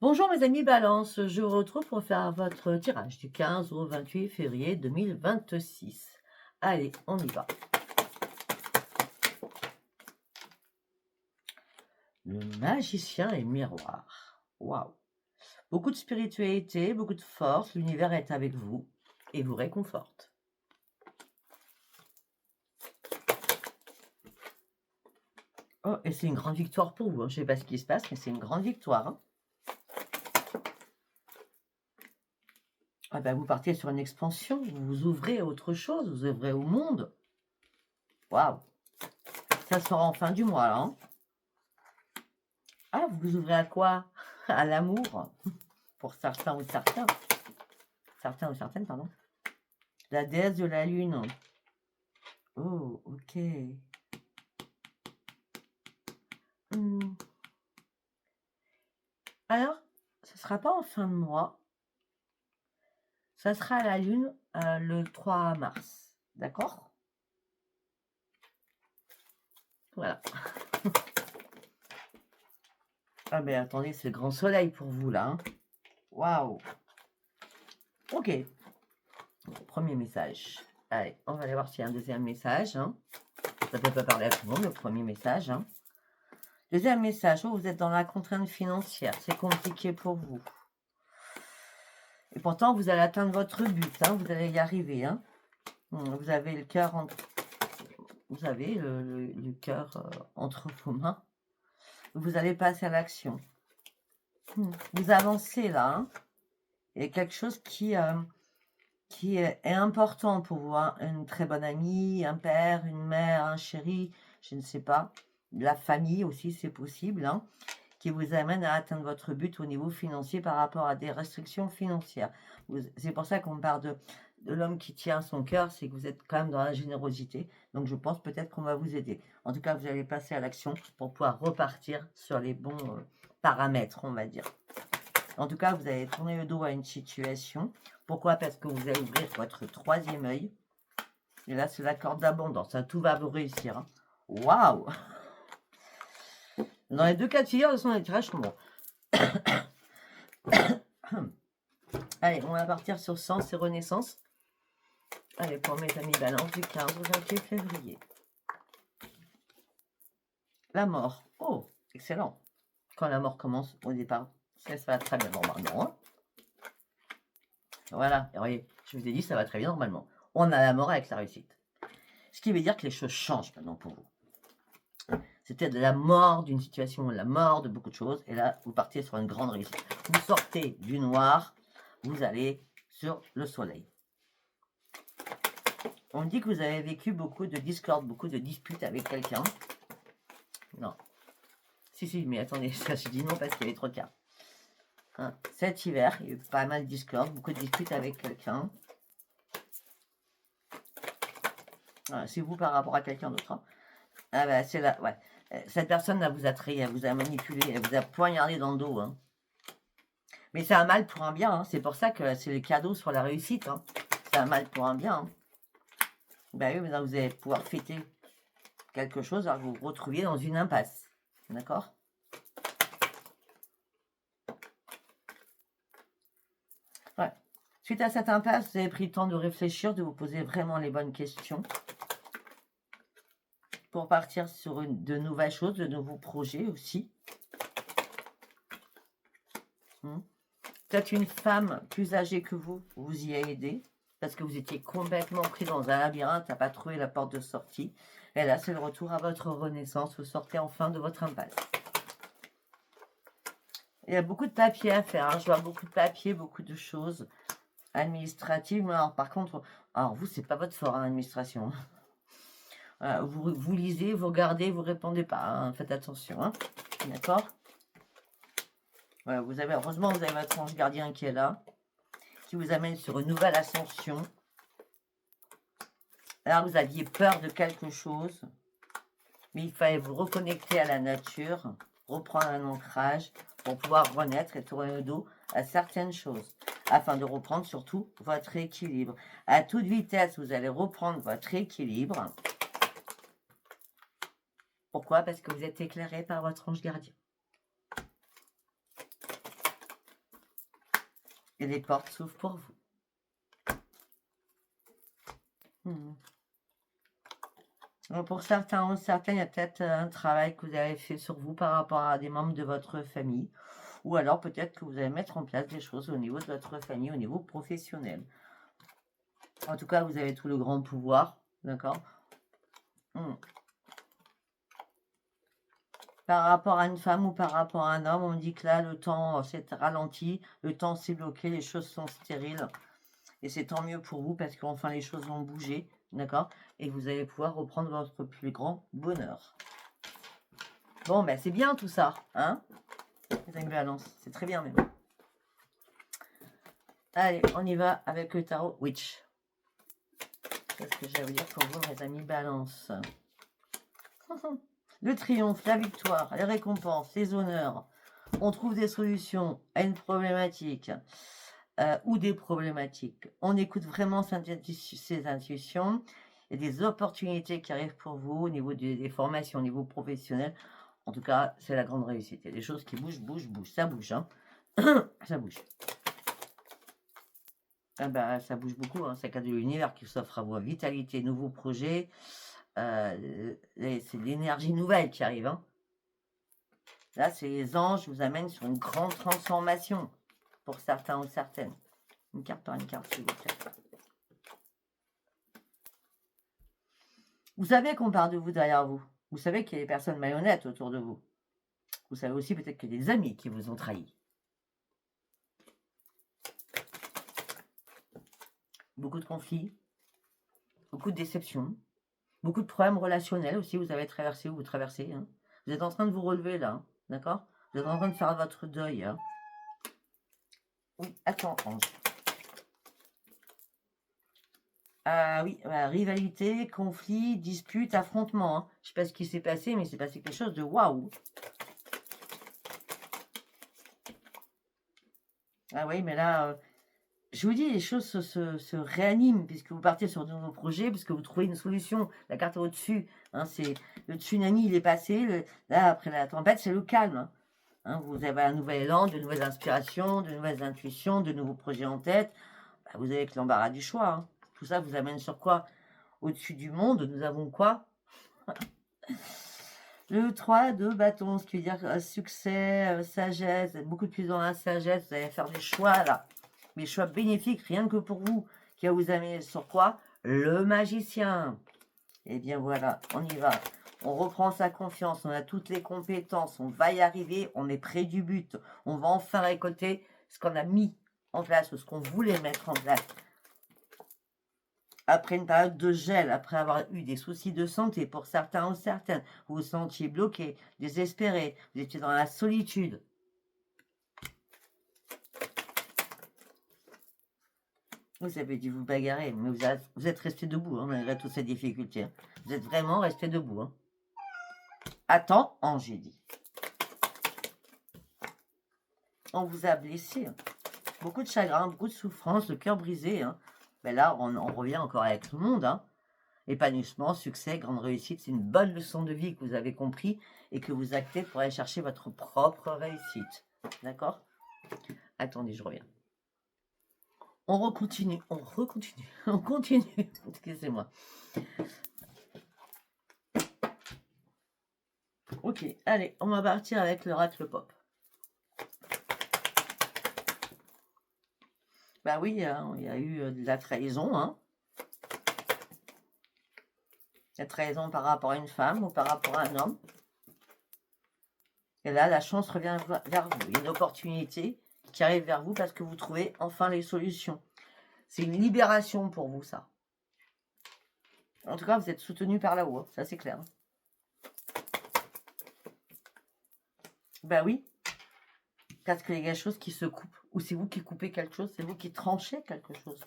Bonjour mes amis Balance, je vous retrouve pour faire votre tirage du 15 au 28 février 2026. Allez, on y va. Le magicien et miroir. Waouh! Beaucoup de spiritualité, beaucoup de force, l'univers est avec vous et vous réconforte. Oh, et c'est une grande victoire pour vous, hein. Je ne sais pas ce qui se passe, mais c'est une grande victoire, hein. Ah ben, vous partez sur une expansion, vous vous ouvrez à autre chose, vous ouvrez au monde. Waouh! Ça sera en fin du mois, là, hein. Ah, vous vous ouvrez à quoi? À l'amour, pour certains ou certains. Certains ou certaines, pardon. La déesse de la lune. Oh, ok. Hmm. Alors, ce ne sera pas en fin de mois. Ça sera à la lune le 3 mars. D'accord? Voilà. Ah mais attendez, c'est le grand soleil pour vous là, hein. Waouh. Ok. Premier message. Allez, on va aller voir s'il y a un deuxième message, hein. Ça peut pas parler à tout le monde, le premier message, hein. Deuxième message, oh, vous êtes dans la contrainte financière, c'est compliqué pour vous. Et pourtant, vous allez atteindre votre but, hein, vous allez y arriver, hein. Vous avez le cœur entre... Vous avez le cœur entre vos mains. Vous allez passer à l'action. Vous avancez là, hein. Il y a quelque chose qui est important pour vous, hein. Une très bonne amie, un père, une mère, un chéri, je ne sais pas. La famille aussi, c'est possible, hein, qui vous amène à atteindre votre but au niveau financier par rapport à des restrictions financières. C'est pour ça qu'on parle de l'homme qui tient son cœur, c'est que vous êtes quand même dans la générosité. Donc je pense peut-être qu'on va vous aider. En tout cas, vous allez passer à l'action pour pouvoir repartir sur les bons paramètres, on va dire. En tout cas, vous allez tourner le dos à une situation. Pourquoi? Parce que vous allez ouvrir votre troisième œil. Et là, c'est la corde d'abondance. Tout va vous réussir, hein. Waouh! Dans les deux cas de figure, ce sont des tirages sont bons. Allez, on va partir sur Sens et Renaissance. Allez, pour mes amis Balance du 15 au 28 février. La mort. Oh, excellent. Quand la mort commence, au départ, ça va très bien normalement, hein. Voilà, et voyez, je vous ai dit, ça va très bien normalement. On a la mort avec la réussite. Ce qui veut dire que les choses changent maintenant pour vous. C'était de la mort d'une situation, la mort de beaucoup de choses, et là, vous partez sur une grande réussite. Vous sortez du noir, vous allez sur le soleil. On dit que vous avez vécu beaucoup de discorde, beaucoup de disputes avec quelqu'un. Non. Si, mais attendez, ça je dis non parce qu'il y avait trop de cartes. Hein, cet hiver, il y a eu pas mal de discorde, beaucoup de disputes avec quelqu'un. Voilà, c'est vous par rapport à quelqu'un d'autre, hein. Ah bah c'est là, ouais. Cette personne là vous a trahi, elle vous a manipulé, elle vous a poignardé dans le dos, hein. Mais c'est un mal pour un bien, hein. C'est pour ça que c'est le cadeau sur la réussite, hein. C'est un mal pour un bien, hein. Ben oui, maintenant vous allez pouvoir fêter quelque chose alors que vous vous retrouviez dans une impasse. D'accord? Ouais. Suite à cette impasse, vous avez pris le temps de réfléchir, de vous poser vraiment les bonnes questions pour partir sur de nouvelles choses, de nouveaux projets aussi. Peut-être une femme plus âgée que vous y a aidé parce que vous étiez complètement pris dans un labyrinthe, n'a pas trouvé la porte de sortie. Et là, c'est le retour à votre renaissance. Vous sortez enfin de votre impasse. Il y a beaucoup de papiers à faire, hein. Je vois beaucoup de papiers, beaucoup de choses administratives. Alors, par contre, alors vous, c'est pas votre fort, hein, l'administration. Vous lisez, vous regardez, vous répondez pas, hein. Faites attention, hein. D'accord? Ouais, heureusement, vous avez votre ange gardien qui est là, qui vous amène sur une nouvelle ascension. Alors, vous aviez peur de quelque chose, mais il fallait vous reconnecter à la nature, reprendre un ancrage pour pouvoir renaître et tourner le dos à certaines choses, afin de reprendre surtout votre équilibre. À toute vitesse, vous allez reprendre votre équilibre. Pourquoi? Parce que vous êtes éclairé par votre ange gardien. Et les portes s'ouvrent pour vous. Donc, pour certains ou certaines, il y a peut-être un travail que vous avez fait sur vous par rapport à des membres de votre famille. Ou alors peut-être que vous allez mettre en place des choses au niveau de votre famille, au niveau professionnel. En tout cas, vous avez tout le grand pouvoir, d'accord? Par rapport à une femme ou par rapport à un homme, on me dit que là, le temps s'est ralenti, le temps s'est bloqué, les choses sont stériles. Et c'est tant mieux pour vous parce qu'enfin les choses vont bouger, d'accord? Et vous allez pouvoir reprendre votre plus grand bonheur. Bon, ben c'est bien tout ça, hein? Les amis Balance, c'est très bien même. Allez, on y va avec le tarot Witch. Qu'est-ce que j'ai à vous dire pour vous, mes amis Balance? Le triomphe, la victoire, les récompenses, les honneurs. On trouve des solutions à une problématique ou des problématiques. On écoute vraiment ses intuitions. Il y a des opportunités qui arrivent pour vous au niveau des formations, au niveau professionnel. En tout cas, c'est la grande réussite. Il y a des choses qui bougent. Ça bouge, hein. Ça bouge. Ah bah, ça bouge beaucoup, hein. C'est le cas de l'univers qui s'offre à vous. Vitalité, nouveaux projets. C'est l'énergie nouvelle qui arrive, hein. Là, c'est les anges vous amènent sur une grande transformation pour certains ou certaines. Une carte par une carte, s'il vous plaît. Vous savez qu'on parle de vous derrière vous. Vous savez qu'il y a des personnes malhonnêtes autour de vous. Vous savez aussi peut-être qu'il y a des amis qui vous ont trahi. Beaucoup de conflits, beaucoup de déceptions, beaucoup de problèmes relationnels aussi. Vous avez traversé ou vous traversez. Hein. Vous êtes en train de vous relever là, hein, d'accord? Vous êtes en train de faire votre deuil. Hein. Oui, attends, Ange. Ah oui, rivalité, conflit, dispute, affrontement. Hein. Je ne sais pas ce qui s'est passé, mais il s'est passé quelque chose de waouh. Ah oui, mais là, je vous dis, les choses se réaniment puisque vous partez sur de nouveaux projets, puisque vous trouvez une solution. La carte au-dessus, hein, c'est le tsunami, il est passé. Là, après la tempête, c'est le calme. Hein. Hein, vous avez un nouvel élan, de nouvelles inspirations, de nouvelles intuitions, de nouveaux projets en tête. Bah, vous avez que l'embarras du choix. Hein. Tout ça vous amène sur quoi? Au-dessus du monde, nous avons quoi? Le 3 de bâton, ce qui veut dire succès, sagesse, beaucoup de plus dans la sagesse, vous allez faire des choix là. Des choix bénéfiques, rien que pour vous, qui va vous amener sur quoi? Le magicien. Et bien voilà, on y va. On reprend sa confiance, on a toutes les compétences, on va y arriver, on est près du but. On va enfin récolter ce qu'on a mis en place, ou ce qu'on voulait mettre en place. Après une période de gel, après avoir eu des soucis de santé pour certains ou certaines, vous vous sentiez bloqué, désespéré, vous étiez dans la solitude. Vous avez dû vous bagarrer, mais vous êtes resté debout, hein, malgré toutes ces difficultés. Hein. Vous êtes vraiment resté debout. Hein. Attends, Ange, j'ai dit. On vous a blessé. Hein. Beaucoup de chagrin, beaucoup de souffrance, le cœur brisé. Hein. Mais là, on revient encore avec tout le monde. Hein. Épanouissement, succès, grande réussite, c'est une bonne leçon de vie que vous avez compris et que vous actez pour aller chercher votre propre réussite. D'accord? Attendez, je reviens. On recontinue, on continue. Excusez-moi. Ok, allez, on va partir avec l'oracle pop. Bah oui, hein, il y a eu de la trahison, hein. La trahison par rapport à une femme ou par rapport à un homme. Et là, la chance revient vers vous. Il y a une opportunité qui arrive vers vous parce que vous trouvez enfin les solutions. C'est une libération pour vous, ça. En tout cas, vous êtes soutenu par là-haut, hein, ça c'est clair. Ben oui, parce qu'il y a quelque chose qui se coupe. Ou c'est vous qui coupez quelque chose, c'est vous qui tranchez quelque chose.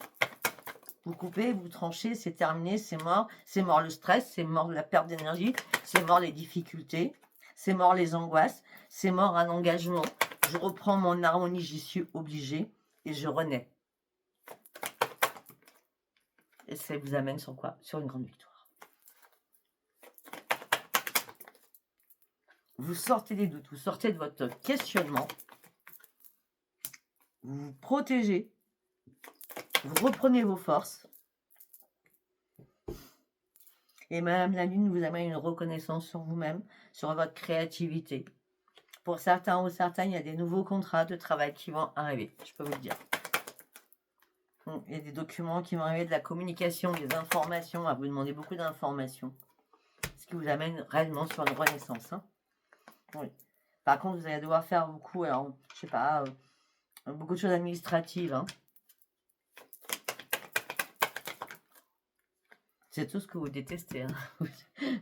Vous coupez, vous tranchez, c'est terminé, c'est mort. C'est mort le stress, c'est mort la perte d'énergie, c'est mort les difficultés, c'est mort les angoisses, c'est mort un engagement. Je reprends mon harmonie, j'y suis obligée et je renais. Et ça vous amène sur quoi? Sur une grande victoire. Vous sortez des doutes, vous sortez de votre questionnement. vous vous protégez, vous reprenez vos forces. Et Madame la Lune vous amène une reconnaissance sur vous-même, sur votre créativité. Pour certains ou certaines, il y a des nouveaux contrats de travail qui vont arriver, je peux vous le dire. Il y a des documents qui vont arriver, de la communication, des informations, à vous demander beaucoup d'informations. Ce qui vous amène réellement sur une renaissance. Hein. Oui. Par contre, vous allez devoir faire beaucoup, alors, je sais pas, beaucoup de choses administratives. Hein. C'est tout ce que vous détestez. Hein.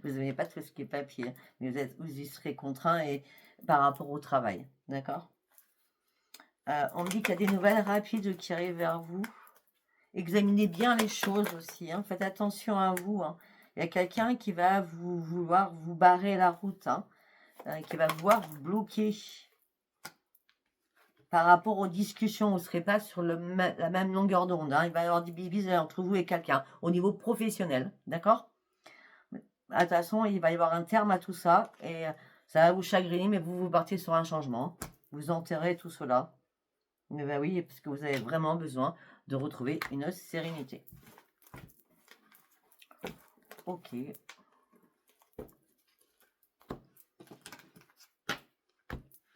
Vous n'aimez pas tout ce qui est papier, mais vous y serez contraint et par rapport au travail. D'accord. On me dit qu'il y a des nouvelles rapides qui arrivent vers vous. Examinez bien les choses aussi. Hein. Faites attention à vous. Hein. Il y a quelqu'un qui va vouloir vous barrer la route, hein, qui va vouloir vous bloquer. Par rapport aux discussions, vous ne serez pas sur la même longueur d'onde. Hein. Il va y avoir des bibis entre vous et quelqu'un au niveau professionnel. D'accord? Attention, il va y avoir un terme à tout ça et ça va vous chagriner, mais vous partez sur un changement. Vous enterrez tout cela. Mais ben oui, parce que vous avez vraiment besoin de retrouver une sérénité. Ok.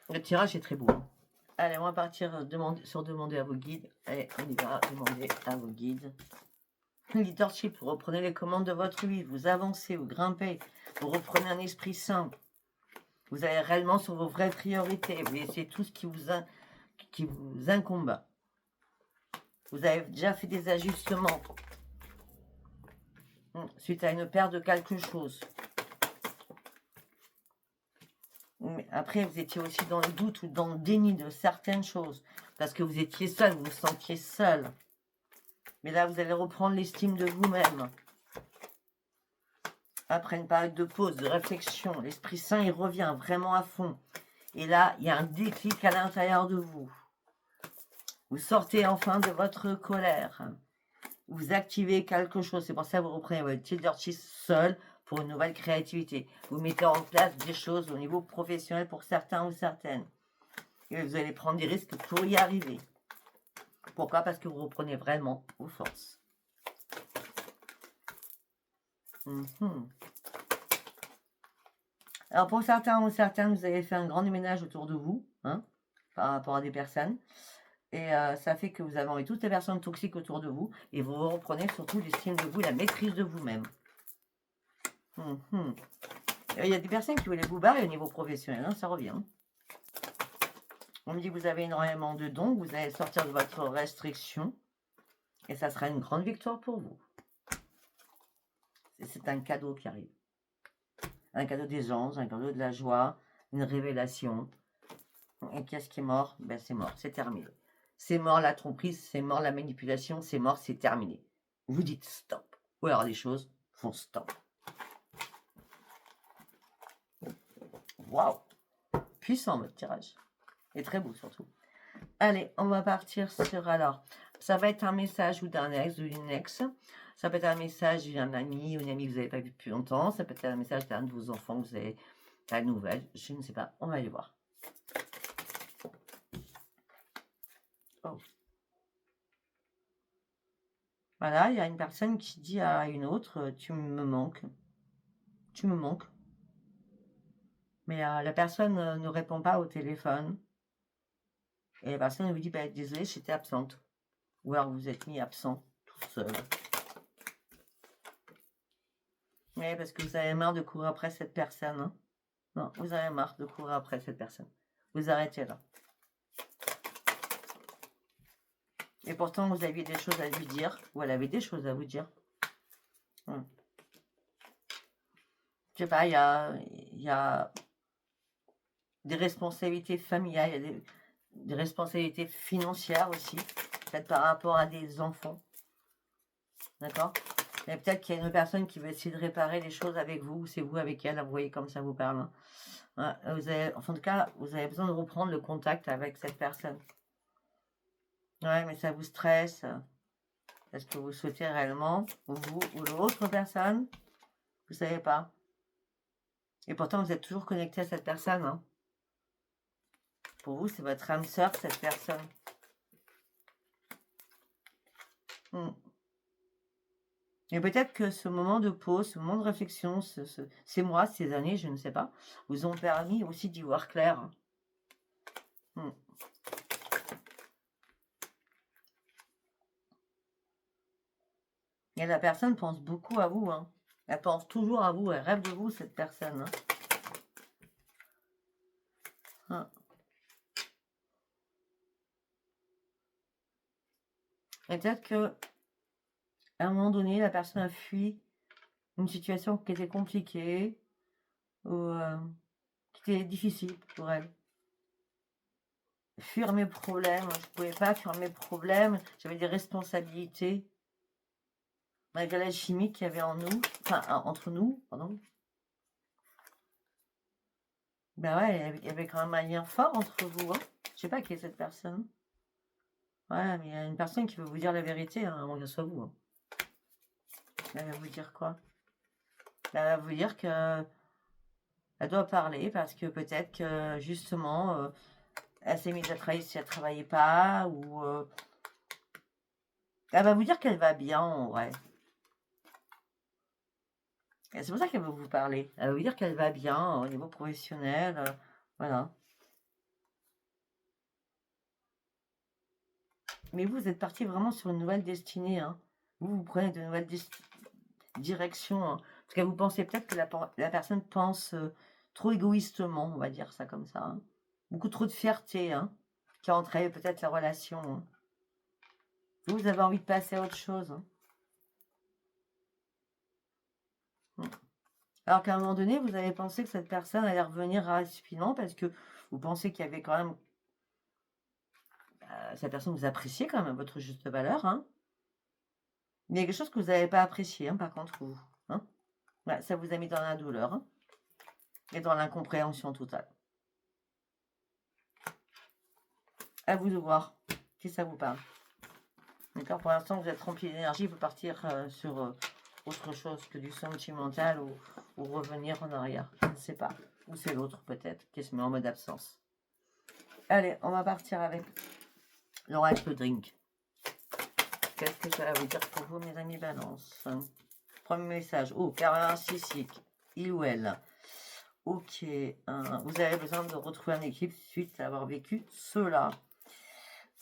Le tirage est très beau. Hein. Allez, on va partir sur demander à vos guides. Allez, on y va, demander à vos guides. Leadership, vous reprenez les commandes de votre vie, vous avancez, vous grimpez, vous reprenez un esprit sain. Vous allez réellement sur vos vraies priorités. Vous laissez tout ce qui vous incombe. Vous avez déjà fait des ajustements suite à une perte de quelque chose. Mais après, vous étiez aussi dans le doute ou dans le déni de certaines choses. Parce que vous étiez seul, vous vous sentiez seul. Mais là, vous allez reprendre l'estime de vous-même. Après une période de pause, de réflexion, l'Esprit Saint, il revient vraiment à fond. Et là, il y a un déclic à l'intérieur de vous. Vous sortez enfin de votre colère. Vous activez quelque chose. C'est pour ça que vous reprenez votre leadership seul pour une nouvelle créativité. Vous mettez en place des choses au niveau professionnel pour certains ou certaines. Et vous allez prendre des risques pour y arriver. Pourquoi? Parce que vous reprenez vraiment vos forces. Alors pour certains ou certaines, vous avez fait un grand déménage autour de vous, hein, par rapport à des personnes. Et ça fait que vous avez enlevé toutes les personnes toxiques autour de vous. Et vous reprenez surtout l'estime de vous, la maîtrise de vous-même. Il y a des personnes qui voulaient vous barrer au niveau professionnel, hein, ça revient. On me dit que vous avez énormément de dons, vous allez sortir de votre restriction. Et ça sera une grande victoire pour vous. C'est un cadeau qui arrive. Un cadeau des anges, un cadeau de la joie, une révélation. Et qu'est-ce qui est mort? Ben c'est mort, c'est terminé. C'est mort la tromperie, c'est mort la manipulation, c'est mort, c'est terminé. Vous dites stop. Ou alors les choses font stop. Waouh! Puissant votre tirage. Et très beau surtout. Allez, on va partir sur alors. Ça va être un message ou d'un ex ou d'une ex. Ça peut être un message d'un ami ou une amie que vous n'avez pas vu depuis longtemps. Ça peut être un message d'un de vos enfants que vous avez la nouvelle. Je ne sais pas. On va aller voir. Oh. Voilà, il y a une personne qui dit à une autre, tu me manques. Tu me manques. Mais la personne ne répond pas au téléphone. Et la personne vous dit, bah, désolé, j'étais absente. Ou alors vous êtes mis absent, tout seul. Oui, parce que vous avez marre de courir après cette personne. Hein. Non, vous avez marre de courir après cette personne. Vous arrêtez là. Et pourtant, vous aviez des choses à lui dire. Ou elle avait des choses à vous dire. Je sais pas, il y a des responsabilités familiales, il y a des responsabilités financières aussi. Peut-être par rapport à des enfants. D'accord? Mais peut-être qu'il y a une personne qui veut essayer de réparer les choses avec vous. Ou c'est vous avec elle. Vous voyez comme ça vous parle. Hein. En tout cas, vous avez besoin de reprendre le contact avec cette personne. Ouais, mais ça vous stresse. Est-ce que vous souhaitez réellement, vous ou l'autre personne? Vous savez pas. Et pourtant, vous êtes toujours connecté à cette personne. Hein. Pour vous, c'est votre âme sœur, cette personne. Mm. Et peut-être que ce moment de pause, ce moment de réflexion, ces mois, ces années, je ne sais pas, vous ont permis aussi d'y voir clair. Mm. Et la personne pense beaucoup à vous, hein. Elle pense toujours à vous, elle rêve de vous, cette personne, hein. Hein. Et peut-être que à un moment donné, la personne a fui une situation qui était compliquée ou qui était difficile pour elle. Fuir mes problèmes, je ne pouvais pas fuir mes problèmes, j'avais des responsabilités, malgré la chimie qu'il y avait en nous, enfin entre nous, pardon. Ben ouais, il y avait quand même un lien fort entre vous, hein. Je sais pas qui est cette personne. Ouais, mais il y a une personne qui veut vous dire la vérité, hein, avant que ce soit vous, hein. Elle va vous dire quoi? Elle va vous dire que elle doit parler parce que peut-être que justement, elle s'est mise à travailler si elle travaillait pas, ou elle va vous dire qu'elle va bien en vrai. Et c'est pour ça qu'elle veut vous parler. Elle va vous dire qu'elle va bien au niveau professionnel, voilà. Mais vous êtes parti vraiment sur une nouvelle destinée, hein. Vous prenez de nouvelles directions, hein. Parce que vous pensez peut-être que la personne pense trop égoïstement, on va dire ça comme ça, hein. Beaucoup trop de fierté, hein, qui a entraîné peut-être la relation, hein. Vous avez envie de passer à autre chose, hein. Alors qu'à un moment donné, vous avez pensé que cette personne allait revenir rapidement parce que vous pensez qu'il y avait quand même... cette personne vous appréciait quand même à votre juste valeur, hein. Mais il y a quelque chose que vous n'avez pas apprécié, hein, par contre, vous, hein. Ouais, ça vous a mis dans la douleur, hein, et dans l'incompréhension totale. À vous de voir si ça vous parle. D'accord. Pour l'instant, vous êtes rempli d'énergie, vous partir sur autre chose que du sentimental, ou revenir en arrière. Je ne sais pas. Ou c'est l'autre peut-être qui se met en mode absence. Allez, on va partir avec l'oracle drink. Qu'est-ce que ça va vous dire pour vous, mes amis Balance? Premier message. Oh, pervers narcissique. Il ou elle. Ok. Vous avez besoin de retrouver un équilibre suite à avoir vécu cela.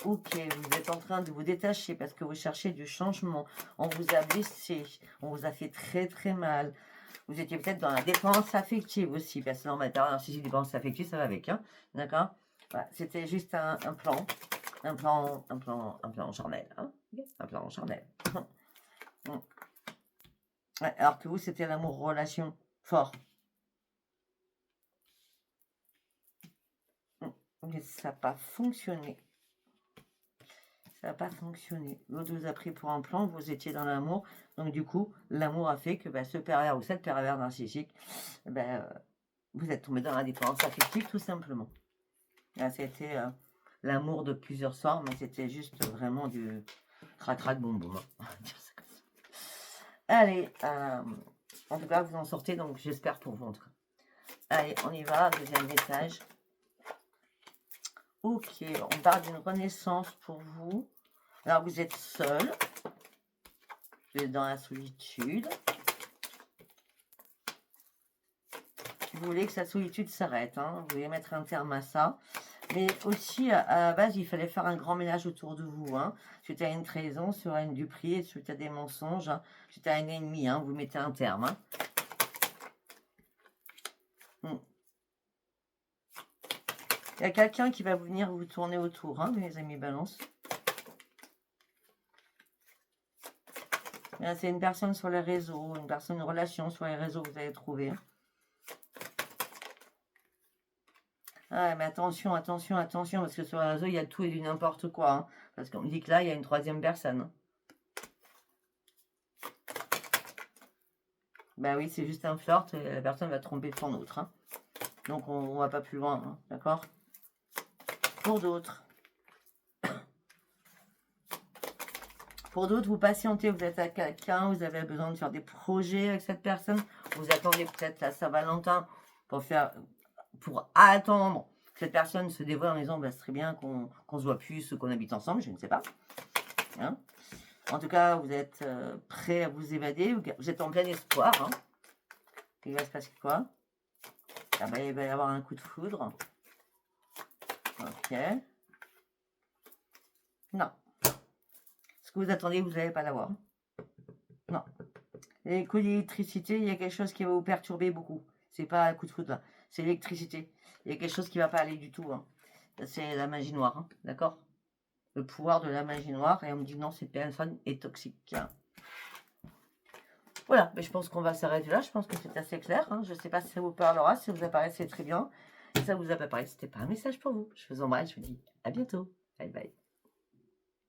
Ok, vous êtes en train de vous détacher parce que vous cherchez du changement. On vous a blessé, on vous a fait très très mal. Vous étiez peut-être dans la dépendance affective aussi, parce que normalement, narcissique, dépendance affective, ça va avec, hein. D'accord. Voilà, c'était juste un plan charnel, hein. Un plan charnel. Ouais, alors que vous, c'était l'amour relation fort. Mais ça n'a pas fonctionné. Ça n'a pas fonctionné. L'autre vous a pris pour un plan, vous étiez dans l'amour. Donc du coup, l'amour a fait que ce pervers ou cette pervers narcissique, vous êtes tombé dans la dépendance affective tout simplement. Là, c'était l'amour de plusieurs sorts, mais c'était juste vraiment du crac-crac boum-boum. Allez, en tout cas, vous en sortez, donc j'espère pour vous en tout cas. Allez, on y va, deuxième message. Ok, on parle d'une renaissance pour vous. Alors, vous êtes seul. Vous êtes dans la solitude. Vous voulez que sa solitude s'arrête, hein. Vous voulez mettre un terme à ça. Mais aussi, à la base, il fallait faire un grand ménage autour de vous, hein. Suite à une trahison, sur une duperie, suite à des mensonges, hein, suite à un ennemi, hein, vous mettez un terme, hein. Il y a quelqu'un qui va venir vous tourner autour, hein, mes amis Balance. C'est une personne sur les réseaux, une relation sur les réseaux que vous allez trouver. Ah, mais attention, attention, attention, parce que sur les réseaux, il y a tout et du n'importe quoi, hein, parce qu'on me dit que là, il y a une troisième personne. Bah oui, c'est juste un flirt et la personne va tromper son autre, hein. Donc on va pas plus loin, hein, d'accord? Pour d'autres, vous patientez, vous êtes à quelqu'un, vous avez besoin de faire des projets avec cette personne, vous attendez peut-être la Saint-Valentin pour attendre que cette personne se dévoile en disant, bah, c'est très bien qu'on se voit plus, qu'on habite ensemble, je ne sais pas, hein. En tout cas, vous êtes prêt à vous évader. Vous êtes en plein espoir. Hein. Il va se passer quoi? Ah ben, il va y avoir un coup de foudre. Ok. Non. Ce que vous attendez, vous n'allez pas l'avoir. Non. Les coups d'électricité, il y a quelque chose qui va vous perturber beaucoup. C'est pas un coup de foudre là. C'est l'électricité. Il y a quelque chose qui va pas aller du tout. Hein. C'est la magie noire. Hein. D'accord? Le pouvoir de la magie noire. Et on me dit non, cette personne est toxique. Voilà, mais je pense qu'on va s'arrêter là. Je pense que c'est assez clair. Hein. Je ne sais pas si ça vous parlera, si ça vous apparaît, c'est très bien. Si ça vous a pas parlé, c'était pas un message pour vous. Je vous embrasse, je vous dis à bientôt. Bye bye.